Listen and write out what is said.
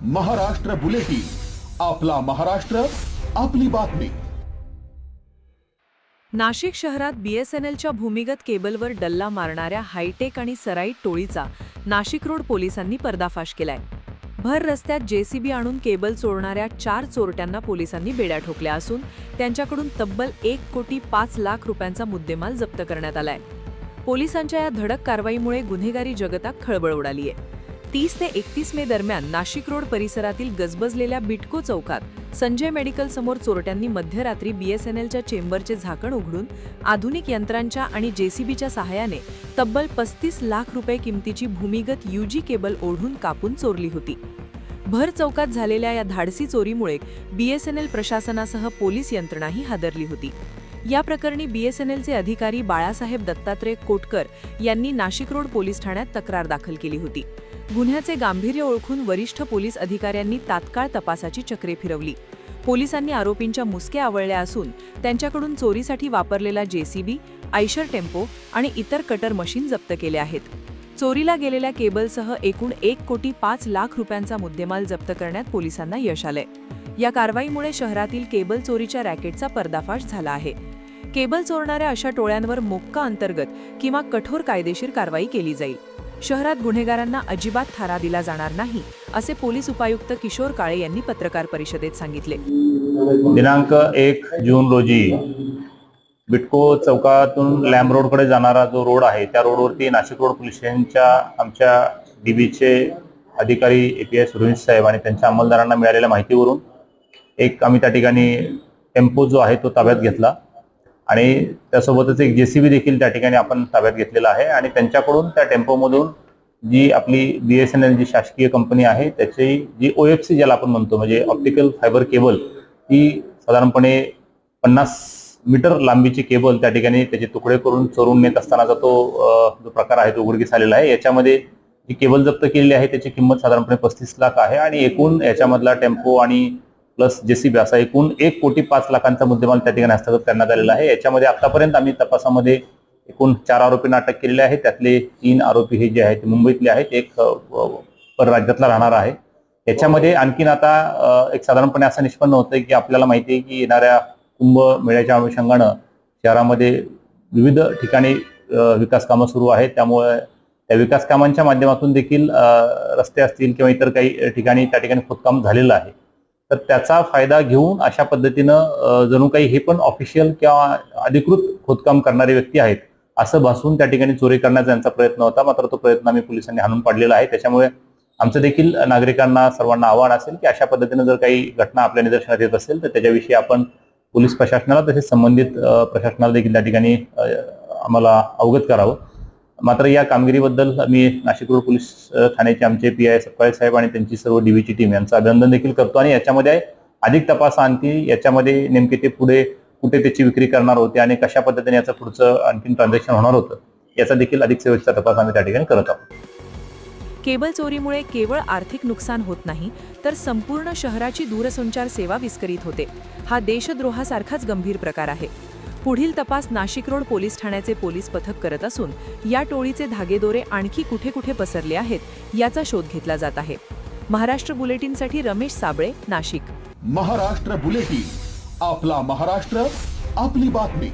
Maharashtra bulletin, आपला महाराष्ट्र, आपली बातमी। नाशिक शहरात BSNLच्या भूमिगत केबलवर डल्ला मारणाऱ्या हायटेक आणि सराईट टोळीचा नाशिक रोड पोलिसांनी पर्दाफाश केलाय। भर रस्त्यात JCB आणून केबल चोरणाऱ्या 4 चोरट्यांना पोलिसांनी बेड्या ठोकल्या असून त्यांच्याकडून तब्बल 1,05 लाख रुपयांचा मुद्देमाल जप्त करण्यात आलाय। पोलिसांच्या या धडक कारवाईमुळे गुन्हेगारी जगतात खळबळ उडाली आहे। 30 ते 31 मे दरम्यान नाशिक रोड परिसरातील गजबजलेल्या बिटको चौकात संजय मेडिकल समोर चोरट्यांनी मध्यरात्री BSNLच्या चेंबरचे झाकण उघडून आधुनिक यंत्रांच्या आणि JCBच्या सहाय्याने तब्बल 35 लाख रुपये किमतीची भूमिगत UG केबल ओढून कापून चोरली होती। भर चौकात झालेल्या या धाडसी चोरीमुळे BSNL प्रशासनासह पोलीस यंत्रणाही हादरली होती। या प्रकरणी BSNLचे अधिकारी बाळासाहेब दत्तात्रय कोटकर यांनी नाशिक रोड पोलीस ठाण्यात तक्रार दाखल केली होती। गुन्ह्याचे गांभीर्य ओळखून वरिष्ठ पोलीस अधिकाऱ्यांनी तात्काळ तपासाची चक्रे फिरवली। पोलिसांनी आरोपींच्या मुसक्या आवळल्या असून त्यांच्याकडून चोरीसाठी वापरलेला JCB, आयशर टेम्पो आणि इतर कटर मशीन जप्त केले आहेत। चोरीला गेलेल्या केबलसह एकूण 1,05 लाख रुपयांचा मुद्देमाल जप्त करण्यात पोलिसांना यश आलंय। या कारवाईमुळे शहरातील केबल चोरीच्या रॅकेटचा पर्दाफाश झाला आहे। केबल चोरणाऱ्या अशा टोळ्यांवर मोक्का अंतर्गत किंवा कठोर कायदेशीर कारवाई केली जाईल। शहरात गुन्हेगारांना अजिबात थारा दिला जाणार नाही, असे पोलीस उपायुक्त किशोर काळे यांनी पत्रकार परिषदेत सांगितले। दिनांक 1 जून रोजी बिटको चौकातून लॅम्ब रोडकडे जाणारा जो रोड आहे त्या रोडवरती नाशिक रोड पोलीस स्टेशनच्या आमच्या DBचे अधिकारी APS रोहित साहेब आणि त्यांच्या अंमलदारांना मिळालेल्या माहितीवरून आम्ही त्या ठिकाणी टेम्पो जो आहे तो ताब्यात घेतला आणि त्यासोबतच एक JCB देखील त्या ठिकाणी आपण ताब्यात घेतलेला आहे आणि त्यांच्याकडून त्या टेम्पोमधून जी आपली BSNL जी शासकीय कंपनी आहे त्याची जी OFC ज्याला आपण म्हणतो म्हणजे ऑप्टिकल फायबर केबल, ती साधारणपणे 50 मीटर लांबीची केबल त्या ठिकाणी त्याचे तुकडे करून चोरून नेत असतानाचा तो जो प्रकार आहे तो उघडकीस आलेला आहे। याच्यामध्ये जी केबल जप्त केलेली आहे त्याची किंमत साधारणपणे 35 लाख आहे आणि एकूण याच्यामधला टेम्पो आणि प्लस JCB असा एकूण 1,05 लाखांचा मुद्देमाल त्या ठिकाणी हस्तगत करण्यात आलेला आहे। याच्यामध्ये आतापर्यंत आम्ही तपासामध्ये एकूण 4 आरोपींना अटक केलेले आहे। त्यातले 3 आरोपी हे जे आहेत ते मुंबईतले आहेत, एक परराज्यातला राहणार आहे। याच्यामध्ये आणखीन आता एक साधारणपणे असं निष्पन्न होतं की आपल्याला माहिती आहे की येणाऱ्या कुंभमेळ्याच्या अनुषंगानं शहरामध्ये विविध ठिकाणी विकास कामं सुरू आहेत, त्यामुळे त्या विकास कामांच्या माध्यमातून देखील रस्ते असतील किंवा इतर काही ठिकाणी त्या ठिकाणी खोदकाम झालेलं आहे। तर त्याचा फायदा घेऊन अशा पद्धतीनं जणू काही हे पण ऑफिशियल किंवा अधिकृत खोदकाम करणारे व्यक्ती आहेत असं भासून त्या ठिकाणी चोरी करण्याचा त्यांचा प्रयत्न होता, मात्र तो प्रयत्न आम्ही पोलिसांनी हाणून पाडलेला आहे। त्याच्यामुळे आमचं देखील नागरिकांना सर्वांना आव्हान असेल की अशा पद्धतीनं जर काही घटना आपल्या निदर्शनात येत असेल तर त्याच्याविषयी आपण पोलीस प्रशासनाला तसेच संबंधित प्रशासनाला देखील त्या ठिकाणी आम्हाला अवगत करावं। मात्र या कामगिरीबद्दल आम्ही नाशिक रोड पोलीस ठाण्याचे आमचे PI सपकाळे साहेब आणि त्यांची सर्व DBची टीम यांचं अभिनंदन देखील करतो आणि याच्यामध्ये अधिक तपास आणखी याच्यामध्ये नेमके ते पुढे कुठे त्याची विक्री करणार होते आणि कशा पद्धतीने याचं पुढचं आणखीन ट्रान्झॅक्शन होणार होतं याचा देखील अधिक सविस्तर तपास आम्ही त्या ठिकाणी करत आहोत। केबल चोरीमुळे केवळ आर्थिक नुकसान होत नाही तर संपूर्ण शहराची दूरसंचार सेवा विस्कळीत होते। हा देशद्रोहासारखाच गंभीर प्रकार आहे। पुढील तपास नाशिक रोड पोलीस ठाण्याचे पोलीस पथक करत असून या टोळीचे धागेदोरे आणखी कुठे कुठे पसरले आहेत याचा शोध घेतला जात आहे। महाराष्ट्र बुलेटिनसाठी रमेश साबळे, नाशिक। महाराष्ट्र बुलेटिन, आपला महाराष्ट्र, आपली बातमी।